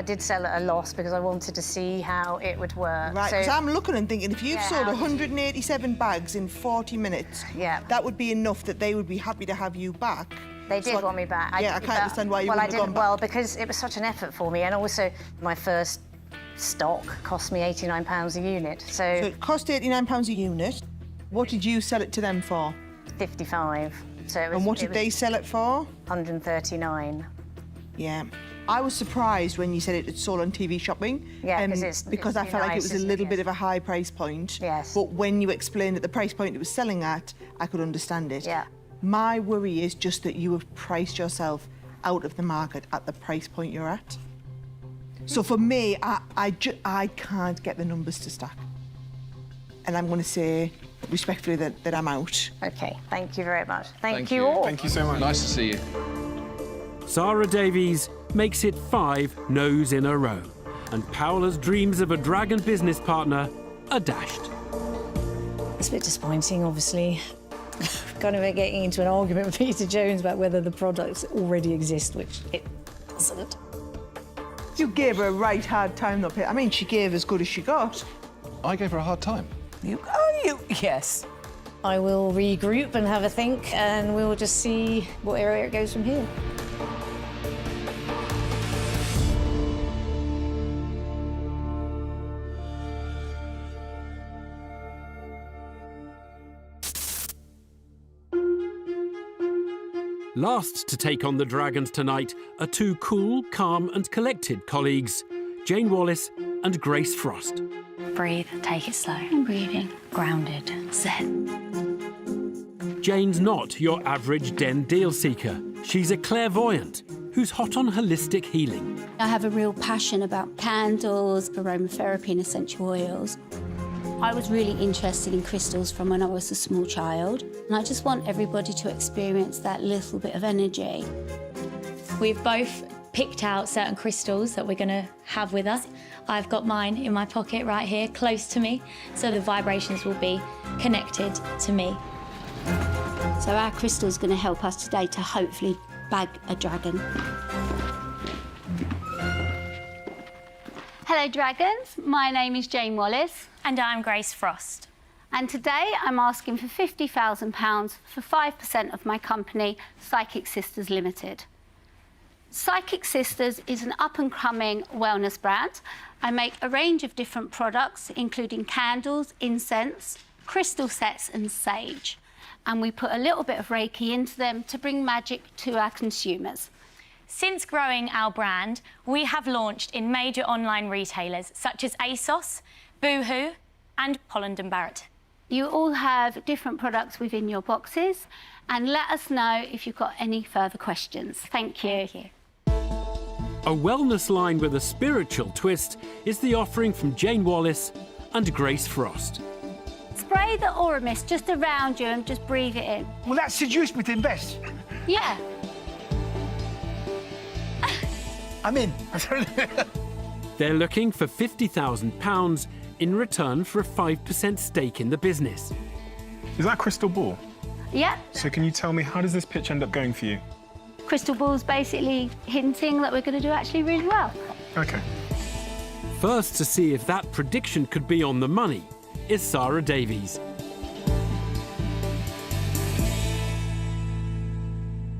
did sell at a loss because I wanted to see how it would work. Right, because I'm looking and thinking if you've sold 187 bags in 40 minutes, that would be enough that they would be happy to have you back. They did want me back. I can't understand why you wouldn't have gone back. Well, because it was such an effort for me, and also my first stock cost me £89 a unit. So it cost £89 a unit. What did you sell it to them for? 55. So it was, and what did they sell it for? 139. Yeah. I was surprised when you said it had sold on TV shopping. Yeah, because I felt like it was a little bit of a high price point. Yes. But when you explained at the price point it was selling at, I could understand it. Yeah. My worry is just that you have priced yourself out of the market at the price point you're at. So for me, I can't get the numbers to stack. And I'm going to say respectfully that I'm out. OK, thank you very much. Thank you all. Thank you so much. Nice to see you. Sarah Davies makes it 5 no's in a row, and Paola's dreams of a dragon business partner are dashed. It's a bit disappointing, obviously. Kind of getting into an argument with Peter Jones about whether the products already exist, which it doesn't. You gave her a right hard time, though, Peter. I mean, she gave as good as she got. I gave her a hard time. Yes. I will regroup and have a think, and we'll just see what area it goes from here. Last to take on the dragons tonight are 2 cool, calm and collected colleagues, Jane Wallace and Grace Frost. Breathe, take it slow. Breathing, grounded, zen. Jane's not your average den deal seeker. She's a clairvoyant who's hot on holistic healing. I have a real passion about candles, aromatherapy and essential oils. I was really interested in crystals from when I was a small child, and I just want everybody to experience that little bit of energy. We've both picked out certain crystals that we're going to have with us. I've got mine in my pocket right here, close to me, so the vibrations will be connected to me. So our crystal's going to help us today to hopefully bag a dragon. Hello Dragons, my name is Jane Wallace. And I'm Grace Frost. And today I'm asking for £50,000 for 5% of my company, Psychic Sisters Limited. Psychic Sisters is an up-and-coming wellness brand. I make a range of different products, including candles, incense, crystal sets and sage. And we put a little bit of Reiki into them to bring magic to our consumers. Since growing our brand, we have launched in major online retailers such as ASOS, Boohoo and Holland & Barrett. You all have different products within your boxes, and let us know if you've got any further questions. Thank you. Thank you. A wellness line with a spiritual twist is the offering from Jane Wallace and Grace Frost. Spray the Aura Mist just around you and just breathe it in. Well, that seduced me to invest. Yeah. I'm in. They're looking for £50,000 in return for a 5% stake in the business. Is that a crystal ball? Yeah. So can you tell me, how does this pitch end up going for you? Crystal ball's basically hinting that we're going to do actually really well. OK. First to see if that prediction could be on the money is Sarah Davies.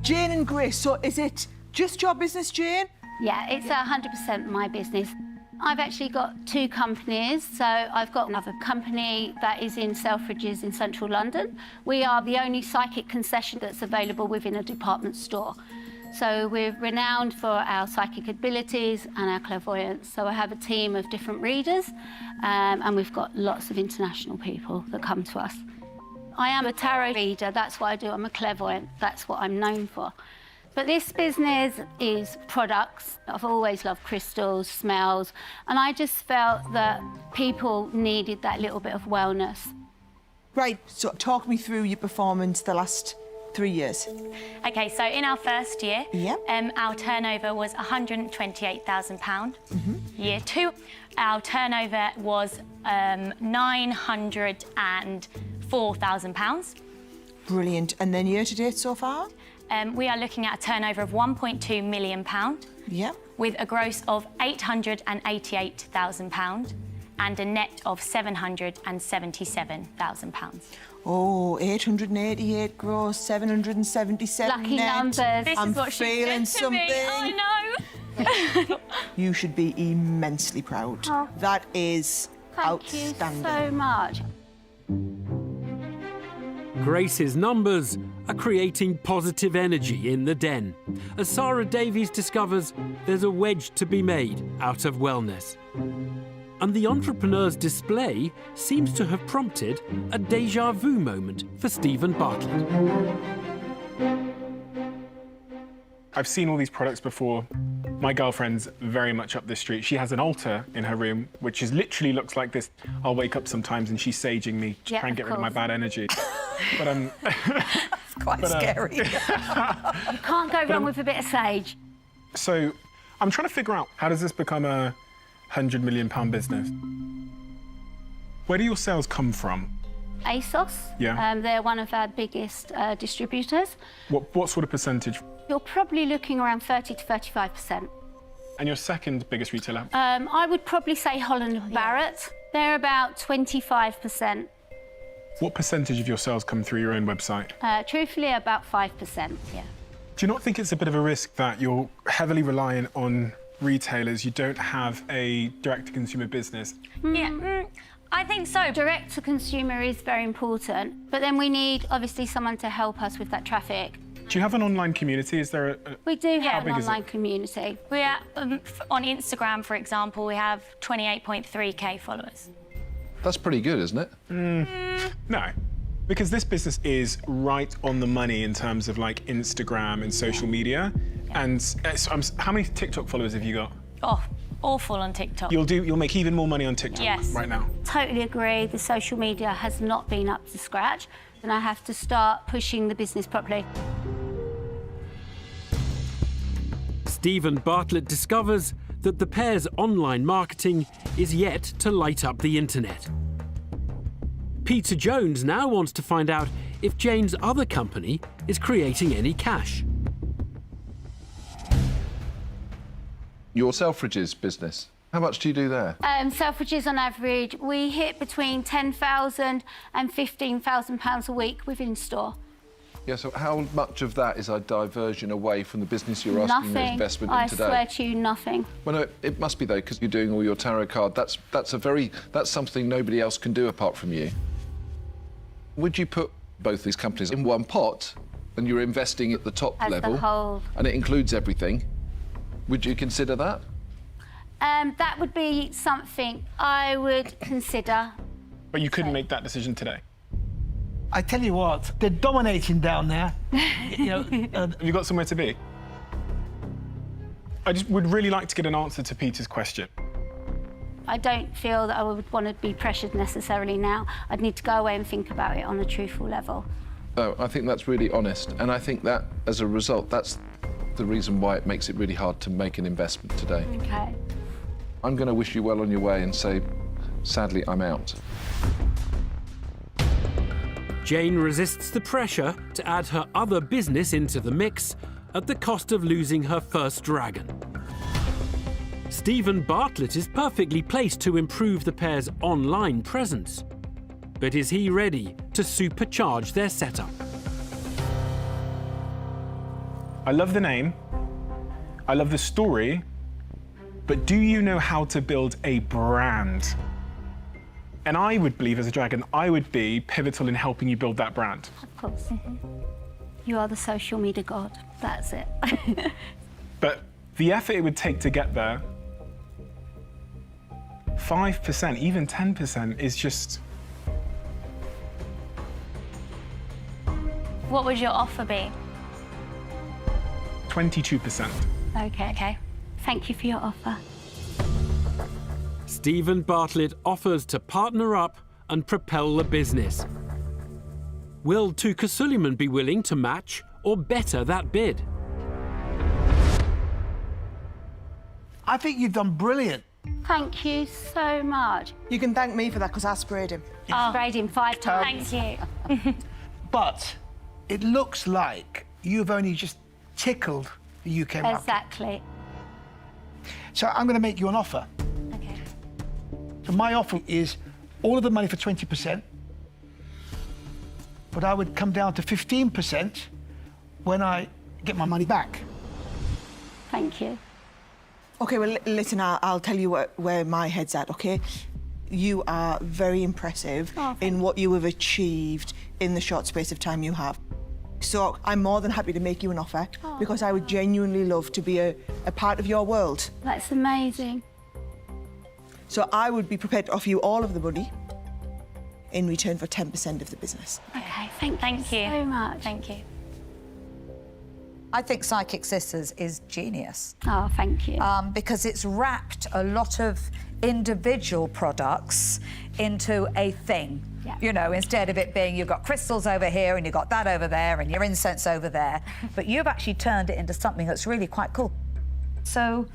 Jane and Grace, so is it just your business, Jane? Yeah, it's 100% my business. I've actually got two companies. So I've got another company that is in Selfridges in central London. We are the only psychic concession that's available within a department store. So we're renowned for our psychic abilities and our clairvoyance. So I have a team of different readers, and we've got lots of international people that come to us. I am a tarot reader, that's what I do. I'm a clairvoyant, that's what I'm known for. But this business is products. I've always loved crystals, smells, and I just felt that people needed that little bit of wellness. Right, so talk me through your performance the last 3 years. OK, so in our first year, our turnover was £128,000. Year 2, our turnover was £904,000. Brilliant. And then year to date so far? We are looking at a turnover of £1.2 million, with a gross of £888,000 and a net of £777,000. Oh, 888 gross, 777 Lucky net. numbers. This I'm is what she feeling said to me. something. I know. You should be immensely proud. Oh. That is Thank you outstanding. so much. Grace's numbers are creating positive energy in the den. As Sarah Davies discovers, there's a wedge to be made out of wellness. And the entrepreneur's display seems to have prompted a déjà vu moment for Stephen Bartlett. I've seen all these products before. My girlfriend's very much up this street. She has an altar in her room, which literally looks like this. I'll wake up sometimes and she's saging me to try and get rid of my bad energy. But It's quite scary. You can't go wrong with a bit of sage. So I'm trying to figure out, how does this become a £100 million business? Where do your sales come from? ASOS, Yeah. they're one of our biggest distributors. What sort of percentage? You're probably looking around 30 to 35%. And your second biggest retailer? I would probably say Holland & Barrett. They're about 25%. What percentage of your sales come through your own website? Truthfully, about 5%, yeah. Do you not think it's a bit of a risk that you're heavily reliant on retailers, you don't have a direct-to-consumer business? Yeah, I think so. Direct-to-consumer is very important, but then we need, obviously, someone to help us with that traffic. Do you have an online community? Is there a... We do How have big an is it? online community. We're on Instagram, for example, we have 28.3k followers. That's pretty good, isn't it? No, because this business is right on the money in terms of like Instagram and social media. And how many TikTok followers have you got? Oh, awful on TikTok. You'll make even more money on TikTok right now. Totally agree. The social media has not been up to scratch, and I have to start pushing the business properly. Stephen Bartlett discovers that the pair's online marketing is yet to light up the internet. Peter Jones now wants to find out if Jane's other company is creating any cash. Your Selfridges business, How much do you do there? Selfridges on average, we hit between £10,000 and £15,000 a week within store. Yeah, so how much of that is a diversion away from the business you're asking for investment in today? I swear to you, nothing. Well, no, it must be, though, because you're doing all your tarot card. That's something nobody else can do apart from you. Would you put both these companies in one pot and you're investing at the top level? As the whole. And it includes everything. Would you consider that? That would be something I would consider. But you couldn't make that decision today? I tell you what, they're dominating down there. Have you got somewhere to be? I just would really like to get an answer to Peter's question. I don't feel that I would want to be pressured necessarily now. I'd need to go away and think about it on a truthful level. Oh, I think that's really honest. And I think that, as a result, that's the reason why it makes it really hard to make an investment today. OK. I'm going to wish you well on your way and say, sadly, I'm out. Jane resists the pressure to add her other business into the mix at the cost of losing her first dragon. Stephen Bartlett is perfectly placed to improve the pair's online presence. But is he ready to supercharge their setup? I love the name. I love the story. But do you know how to build a brand? And I would believe, as a dragon, I would be pivotal in helping you build that brand. Of course. You are the social media god. That's it. But the effort it would take to get there, 5%, even 10% is just... What would your offer be? 22%. OK. Thank you for your offer. Stephen Bartlett offers to partner up and propel the business. Will Tuka Suleiman be willing to match or better that bid? I think you've done brilliant. Thank you so much. You can thank me for that because I sprayed him. I sprayed him 5 times. Thank you. But it looks like you've only just tickled the UK market. Exactly. So I'm going to make you an offer. OK. So my offer is all of the money for 20%, but I would come down to 15% when I get my money back. Thank you. OK, well, listen, I'll tell you where my head's at, OK? You are very impressive in what you have achieved in the short space of time you have. So I'm more than happy to make you an offer because I would genuinely love to be a part of your world. That's amazing. So I would be prepared to offer you all of the money in return for 10% of the business. OK, thank you so much. Thank you. I think Psychic Sisters is genius. Oh, thank you. Because it's wrapped a lot of individual products into a thing. Yeah. You know, instead of it being you've got crystals over here and you've got that over there and your incense over there, but you've actually turned it into something that's really quite cool. So,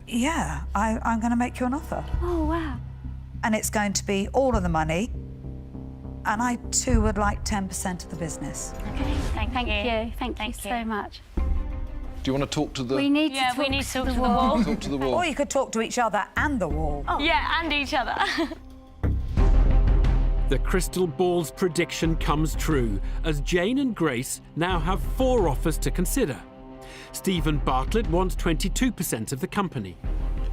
yeah, I'm going to make you an offer. Oh, wow. And it's going to be all of the money, and I too would like 10% of the business. OK, thank you. Thank you so much. Do you want to talk to the... We need to talk to the wall. Talk to the wall. Or you could talk to each other and the wall. Oh. Yeah, and each other. The crystal ball's prediction comes true, as Jane and Grace now have 4 offers to consider. Stephen Bartlett wants 22% of the company.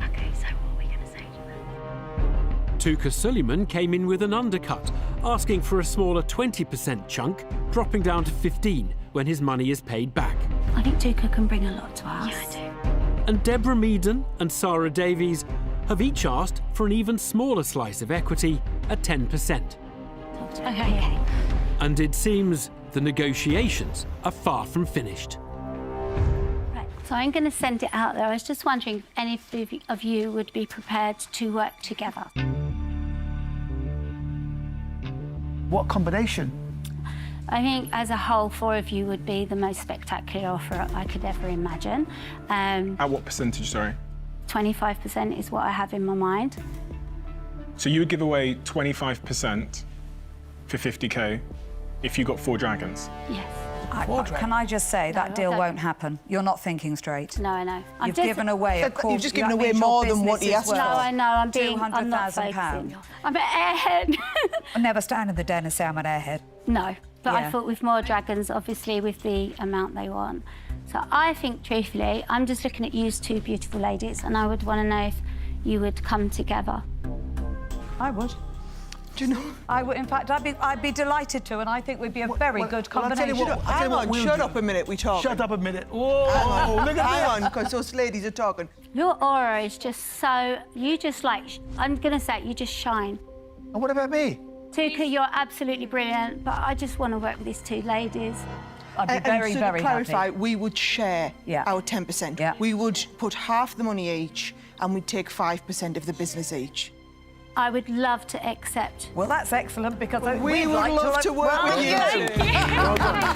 OK, so what are we going to say to them? Tuka Suleiman came in with an undercut, asking for a smaller 20% chunk, dropping down to 15 when his money is paid back. I think Tuka can bring a lot to us. Yeah, I do. And Deborah Meaden and Sarah Davies have each asked for an even smaller slice of equity at 10%. OK. And it seems the negotiations are far from finished. Right, so I'm going to send it out there. I was just wondering if any of you would be prepared to work together. What combination? I think, as a whole, 4 of you would be the most spectacular offer I could ever imagine. At what percentage, sorry? 25% is what I have in my mind. So you would give away 25% for 50k if you got 4 dragons? Yes. Can I just say that deal won't happen? You're not thinking straight. No, I know. You've given away a quarter. You've just given away more than what he asked for. No, I know. I'm not £200,000. focusing. I'm an airhead. I'll never stand in the den and say I'm an airhead. No, but Yeah. I thought with more dragons, obviously with the amount they want. So I think, truthfully, I'm just looking at you two beautiful ladies, and I would want to know if you would come together. I would. Do you know? I would. In fact, I'd be delighted to, and I think we'd be a very good combination. Hang on, shut up a minute, we talk. Shut up a minute. Whoa, look at this. Hang on, because those ladies are talking. Your aura is just so... You just like... I'm going to say it, you just shine. And what about me? Tuka, you're absolutely brilliant, but I just want to work with these two ladies. I'd be very, and very to clarify, happy. we would share our 10%. Yeah. We would put half the money each, and we'd take 5% of the business each. I would love to accept. Well, that's excellent, because we would love to work with you. Thank you.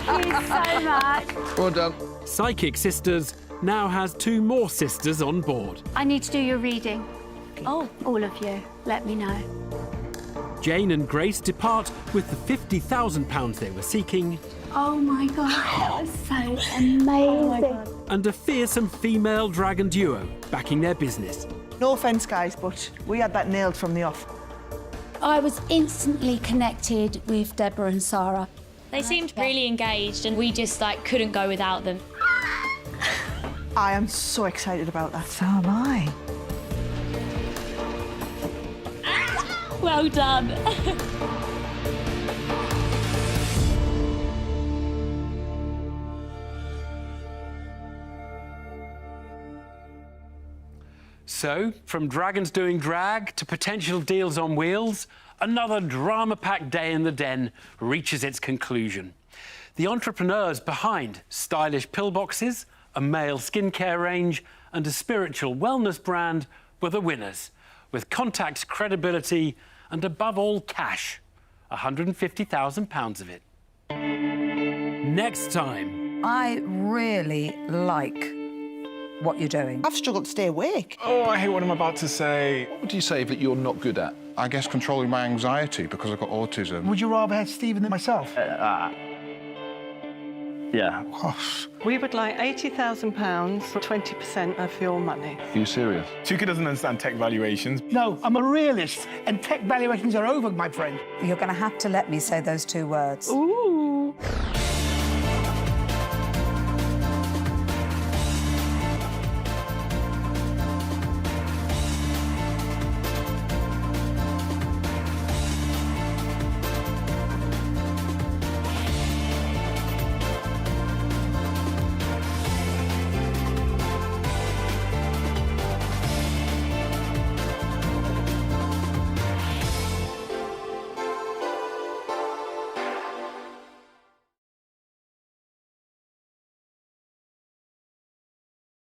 Thank you so much. Well done. Psychic Sisters now has 2 more sisters on board. I need to do your reading. Oh, all of you. Let me know. Jane and Grace depart with the £50,000 they were seeking. Oh my God, that was so amazing. Oh my God. And a fearsome female dragon duo backing their business. No offence, guys, but we had that nailed from the off. I was instantly connected with Deborah and Sarah. They seemed really engaged, and we just couldn't go without them. I am so excited about that. So am I. Well done. So, from dragons doing drag to potential deals on wheels, another drama-packed day in the den reaches its conclusion. The entrepreneurs behind stylish pillboxes, a male skincare range, and a spiritual wellness brand were the winners, with contacts, credibility, and above all, cash. £150,000 of it. Next time. I really like what you're doing. I've struggled to stay awake. Oh, I hate what I'm about to say. What would you say that you're not good at? I guess controlling my anxiety because I've got autism. Would you rather have Stephen than myself? Yeah. We would like £80,000 for 20% of your money. Are you serious? Tuka doesn't understand tech valuations. No, I'm a realist, and tech valuations are over, my friend. You're going to have to let me say those 2 words. Ooh.